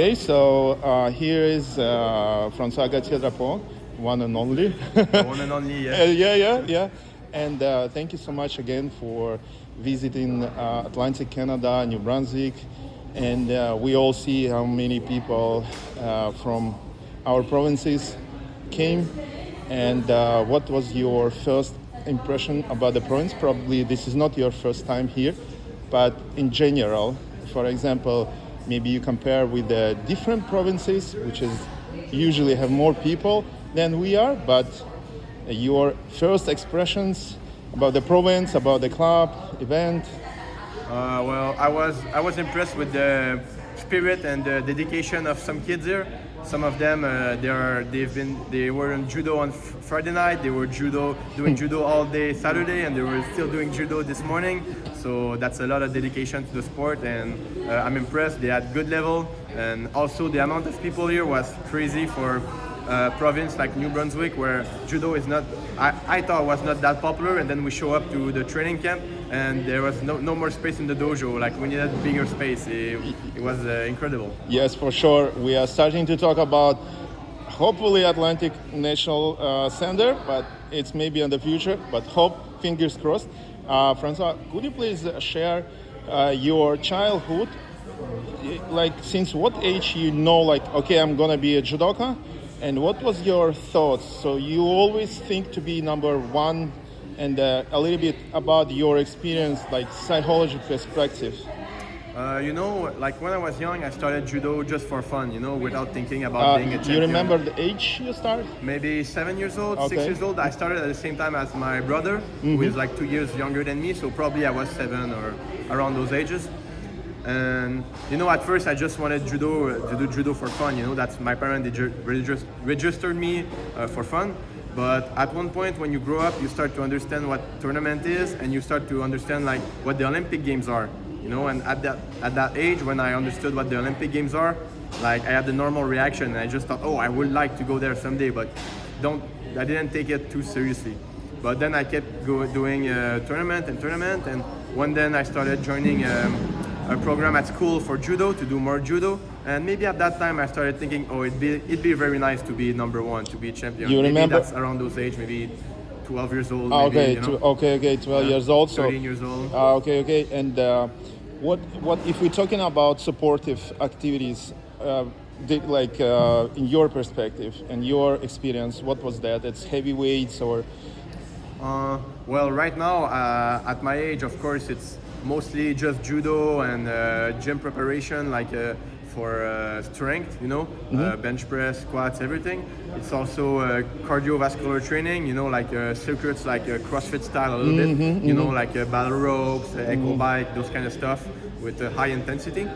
Okay, so here is François Gauthier-Drapeau, one and only. The one and only, yeah. Yeah. And thank you so much again for visiting Atlantic Canada, New Brunswick. And we all see how many people from our provinces came. And what was your first impression about the province? Probably this is not your first time here, but in general, for example, maybe you compare with the different provinces, which is usually have more people than we are, but your first expressions about the province, about the club, event. Well, I was impressed with the spirit and the dedication of some kids here. Some of them they were in judo on Friday night. They were doing judo all day Saturday, and they were still doing judo this morning. So that's a lot of dedication to the sport, and I'm impressed. They had good level, and also the amount of people here was crazy for a province like New Brunswick, where judo is not. I thought was not that popular, and then we show up to the training camp, and there was no more space in the dojo. Like we needed bigger space. It was incredible. Yes, for sure. We are starting to talk about hopefully Atlantic National Center, but it's maybe in the future. But hope, fingers crossed. François, could you please share your childhood? Like, since what age you know, like, okay, I'm gonna be a judoka, and what was your thoughts? So you always think to be number one, and a little bit about your experience, like psychology perspective. Like when I was young, I started judo just for fun, without thinking about being a champion. You remember the age you started? Maybe 7 years old, Okay. 6 years old. I started at the same time as my brother, who is like 2 years younger than me. So probably I was 7 or around those ages. And at first I just wanted to do judo for fun. That's my parents registered me for fun. But at one point when you grow up, you start to understand what tournament is, and you start to understand like what the Olympic Games are. And at that age, when I understood what the Olympic Games are, like I had the normal reaction, and I just thought, oh, I would like to go there someday, but I didn't take it too seriously. But then I kept doing tournament, and one day I started joining a program at school for judo to do more judo, and maybe at that time I started thinking, oh, it'd be very nice to be number one, to be a champion. You remember? Maybe that's around those age, maybe 12 years old. Okay, maybe, 12 years old. So 13 years old. Okay, and what if we're talking about supportive activities? In your perspective and your experience, what was that? It's heavyweights or? Well, right now, at my age, of course, it's mostly just judo and gym preparation, like for strength, bench press, squats, everything. It's also cardiovascular training, like circuits, like CrossFit style a little bit, like battle ropes, echo bike, those kind of stuff with high intensity.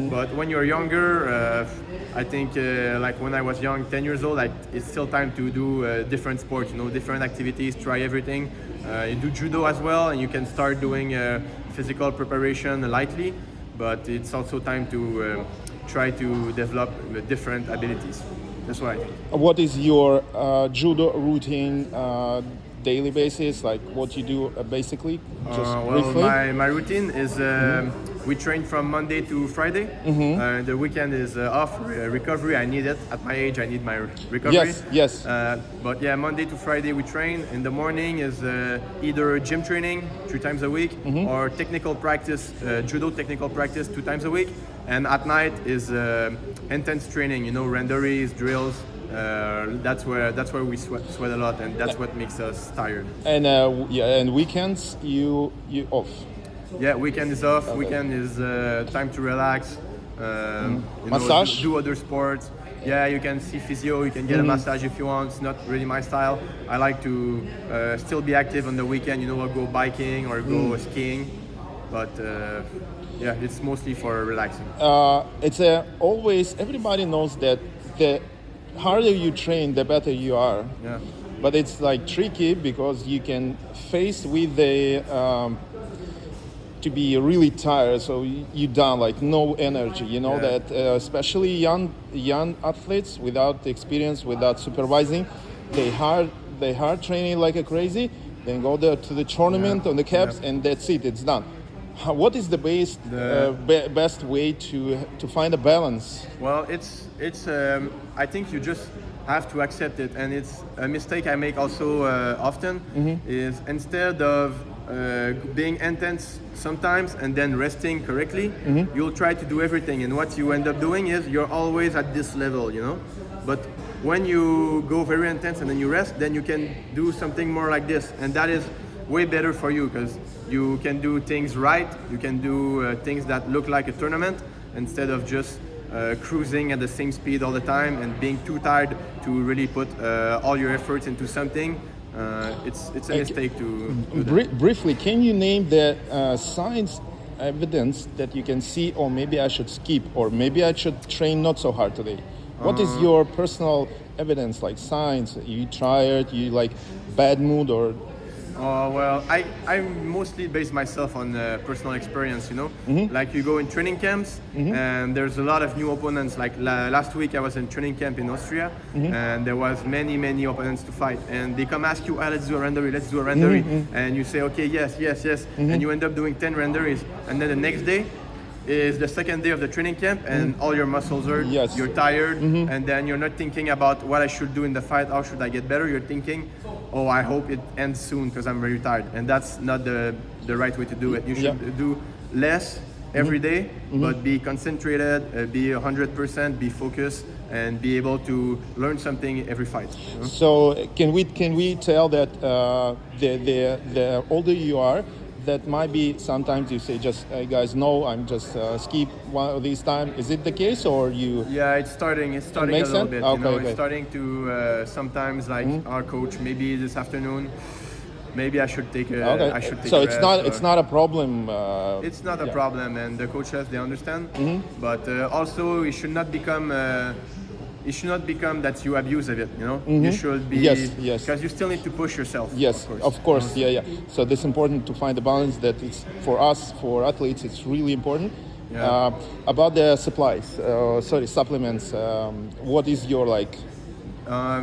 But when you're younger, I think like when I was young, 10 years old, like it's still time to do different sports, different activities, try everything. You do judo as well, and you can start doing physical preparation lightly, but it's also time to try to develop different abilities. That's what I think. What is your judo routine daily basis? Like what you do basically? Just briefly. My routine is we train from Monday to Friday. The weekend is off, recovery. I need it. At my age, I need my recovery. Yes. But yeah, Monday to Friday we train. In the morning is either gym training 3 times a week or technical practice, judo technical practice 2 times a week. And at night is intense training, renderies, drills. That's where we sweat a lot, and that's what makes us tired. And and weekends you off. Yeah, weekend is off. Okay. Weekend is time to relax. Massage? Do other sports. Yeah, you can see physio. You can get a massage if you want. It's not really my style. I like to still be active on the weekend. I'll go biking or go skiing, but yeah, it's mostly for relaxing. It's always everybody knows that the harder you train, the better you are. Yeah. But it's like tricky because you can face with the to be really tired, so you down like no energy. That especially young athletes without experience, without supervising, they hard training like a crazy. Then go there to the tournament on the caps, and that's it. It's done. What is the best way to find a balance? Well, it's I think you just have to accept it, and it's a mistake I make also often. Is instead of being intense sometimes and then resting correctly, you'll try to do everything, and what you end up doing is you're always at this level, you know. But when you go very intense and then you rest, then you can do something more like this, and that is way better for you because you can do things right. You can do things that look like a tournament instead of just cruising at the same speed all the time and being too tired to really put all your efforts into something. It's a mistake to do that. Briefly, can you name the science evidence that you can see, or maybe I should skip, or maybe I should train not so hard today? What is your personal evidence, like science? You tired, you like bad mood, or? Well, I mostly base myself on personal experience, you know. Like you go in training camps and there's a lot of new opponents. Like last week I was in training camp in Austria and there was many opponents to fight. And they come ask you, let's do a rendery, And you say, okay, yes. And you end up doing 10 renderies. And then the next day is the second day of the training camp and all your muscles hurt, you're tired, and then you're not thinking about what I should do in the fight, how should I get better, you're thinking, oh, I hope it ends soon because I'm very tired. And that's not the right way to do it. You should do less every day, but be concentrated, be 100%, be focused, and be able to learn something every fight. You know? So can we tell that the older you are, that might be sometimes you say just hey guys, no, I'm just skip one of these time. Is it the case, or you? Yeah, it's starting a little sense? bit. Okay, you know, okay. It's starting to sometimes like our coach. Maybe this afternoon, maybe I should take a. Okay. I should take So a it's rest, it's not a problem. It's not a problem, and the coaches they understand. But also, it should not become. It should not become that you abuse of it, you know? You should be... Yes. Because you still need to push yourself. Yes, of course. Yeah. So it's important to find the balance that it's, for us, for athletes, it's really important. Yeah. About the supplies, supplements, what is your like...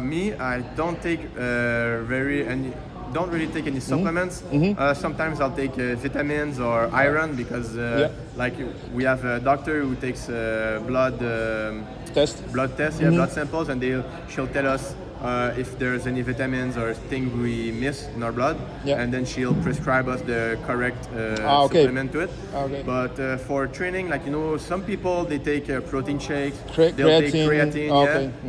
Me, I don't take don't really take any supplements. Sometimes I'll take vitamins or iron because like we have a doctor who takes blood tests, blood samples, and she'll tell us if there's any vitamins or things we miss in our blood, and then she'll prescribe us the correct supplement to it. But for training, like, you know, some people they take protein shakes, they'll take creatine.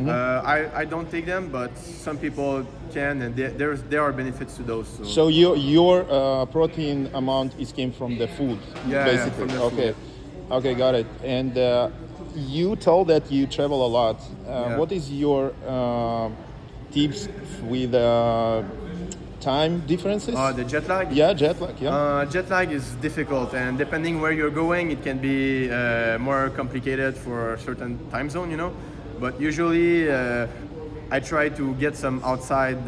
I don't take them, but some people can, and there are benefits to those. So your protein amount came from the food, basically. From the food. Okay, got it. And you told that you travel a lot. What is your tips with time differences? The jet lag? Yeah, jet lag, jet lag is difficult, and depending where you're going, it can be more complicated for a certain time zone, you know. But usually, I try to get some outside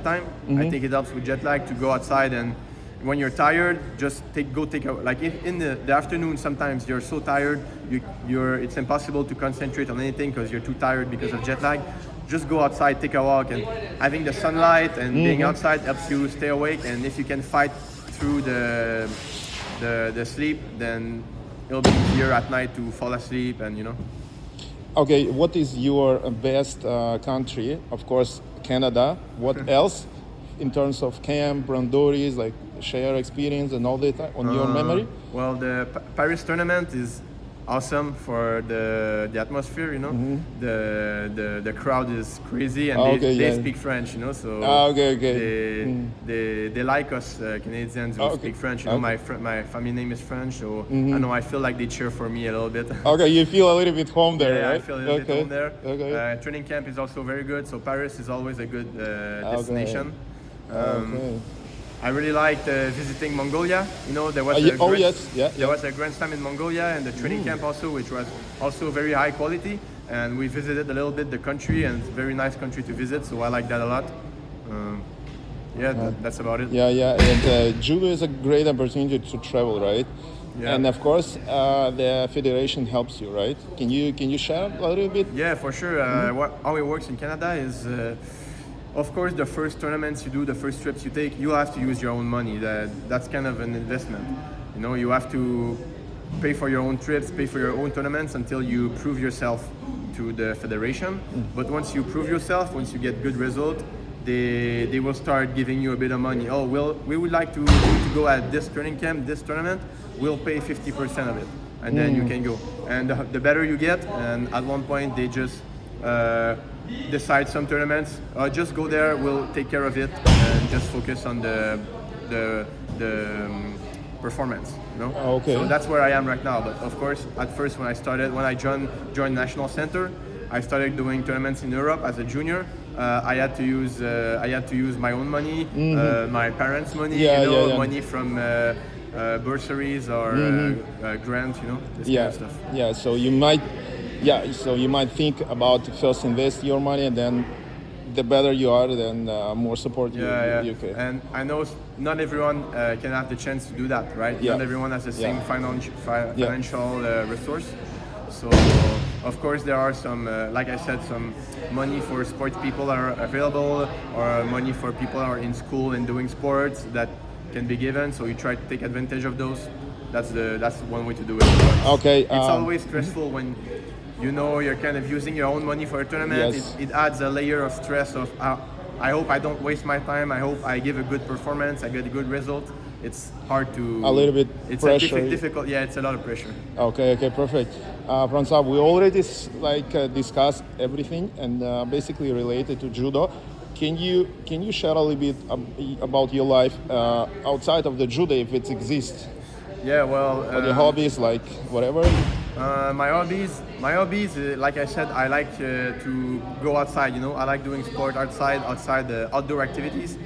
time. I think it helps with jet lag to go outside, and when you're tired, just go take a, like in the afternoon. Sometimes you're so tired, it's impossible to concentrate on anything because you're too tired because of jet lag. Just go outside, take a walk, and having the sunlight and being outside helps you stay awake. And if you can fight through the sleep, then it'll be easier at night to fall asleep, and you know. Okay, what is your best country? Of course, Canada. What else in terms of camp, randoris, like share experience and all that on your memory? Well, the Paris tournament is awesome for the atmosphere, you know. The crowd is crazy, and they speak French, you know. So they like us Canadians who speak French. You know, my family name is French, so I know I feel like they cheer for me a little bit. Okay, you feel a little bit home there, yeah, right? I feel a little bit home there. Training camp is also very good, so Paris is always a good destination. I really liked visiting Mongolia. You know, there was there was a Grand Slam in Mongolia, and the training camp also, which was also very high quality. And we visited a little bit the country, and it's a very nice country to visit. So I like that a lot. That's about it. And judo is a great opportunity to travel, right? Yeah. And of course, the federation helps you, right? Can you share a little bit? Yeah, for sure. How it works in Canada is. Of course, the first tournaments you do, the first trips you take, you have to use your own money. That's kind of an investment, you You know, you have to pay for your own trips, pay for your own tournaments until you prove yourself to the federation. But once you prove yourself, once you get good result, they will start giving you a bit of money. Oh, we would like to go at this training camp, this tournament. We'll pay 50% of it, and then you can go. And the better you get, and at one point they just decide some tournaments. Just go there. We'll take care of it, and just focus on the performance. You know? Okay. So that's where I am right now. But of course, at first when I joined National Center, I started doing tournaments in Europe as a junior. I had to use my own money, my parents' money, money from bursaries or grants, this kind of stuff. Yeah. So you might think about first invest your money, and then the better you are, then more support you can. And I know not everyone can have the chance to do that, right? Yeah. Not everyone has the same financial resource. So, of course, there are some, like I said, some money for sports people are available, or money for people who are in school and doing sports that can be given. So you try to take advantage of those. That's one way to do it. Okay. It's always stressful when you're kind of using your own money for a tournament. Yes. It adds a layer of stress of I hope I don't waste my time. I hope I give a good performance. I get a good result. It's hard to. A little bit it's pressure. difficult. Yeah, it's a lot of pressure. Okay, perfect. François, we already discussed everything and basically related to judo. Can you share a little bit about your life outside of the judo, if it exists? Yeah, well. Or the hobbies, like whatever. My hobbies, like I said, I like to go outside. I like doing sport outside the outdoor activities.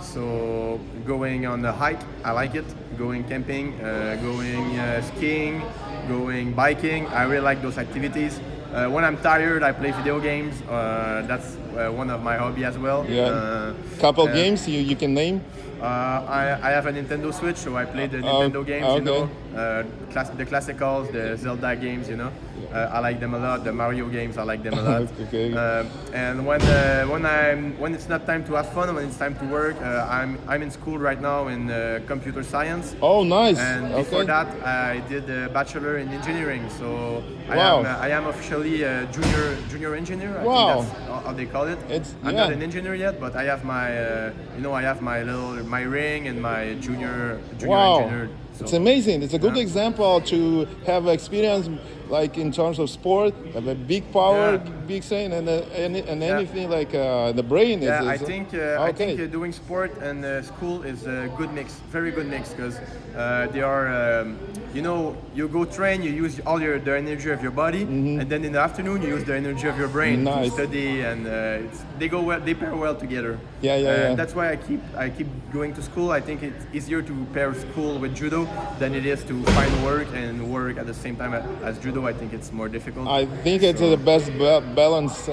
So going on a hike, I like it. Going camping, going skiing, going biking. I really like those activities. When I'm tired, I play video games. That's one of my hobbies as well. Yeah. Couple games you can name. I have a Nintendo Switch, so I play the Nintendo games. Okay. The classicals, the Zelda games. I like them a lot. The Mario games, I like them a lot. Okay. And when it's not time to have fun, when it's time to work, I'm in school right now in computer science. Oh, nice. And before that, I did a bachelor in engineering. So Wow. I am officially a junior engineer. I Wow. think that's how they call it. I'm Yeah. not an engineer yet, but I have my ring and my junior Wow. engineer. So. It's amazing. It's a good example to have experience, like in terms of sport, have a big power, big saying, and anything like the brain. I think doing sport and school is a good mix, very good mix, because they are, you go train, you use all the energy of your body, and then in the afternoon you use the energy of your brain to study, and they pair well together. Yeah. That's why I keep going to school. I think it's easier to pair school with judo than it is to find work and work at the same time as judo. I think it's more difficult. I think it's the best balance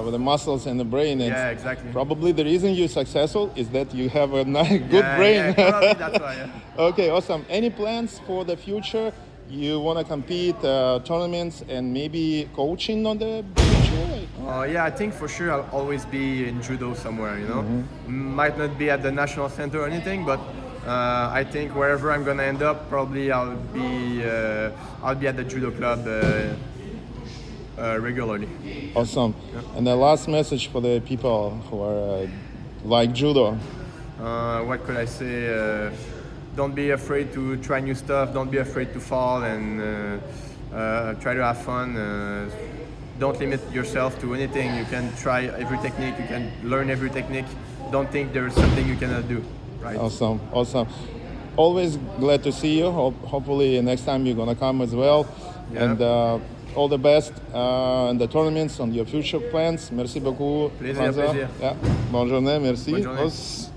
with the muscles and the brain. Yeah, exactly. Probably the reason you're successful is that you have a good brain. Yeah, probably that's why. Yeah. Okay, awesome. Any plans for the future? You want to compete tournaments and maybe coaching on the future? Yeah, I think for sure I'll always be in judo somewhere. Might not be at the national center or anything, but I think wherever I'm gonna end up, probably I'll be at the judo club regularly. Awesome. Yeah. And the last message for the people who are like judo. What could I say? Don't be afraid to try new stuff. Don't be afraid to fall, and try to have fun. Don't limit yourself to anything. You can try every technique. You can learn every technique. Don't think there's something you cannot do. Right. Awesome. Always glad to see you. Hopefully next time you're gonna come as well. Yeah. And all the best in the tournaments, on your future plans. Merci beaucoup. Plaisir. Yeah. Bonne journée. Merci. Bonne journée.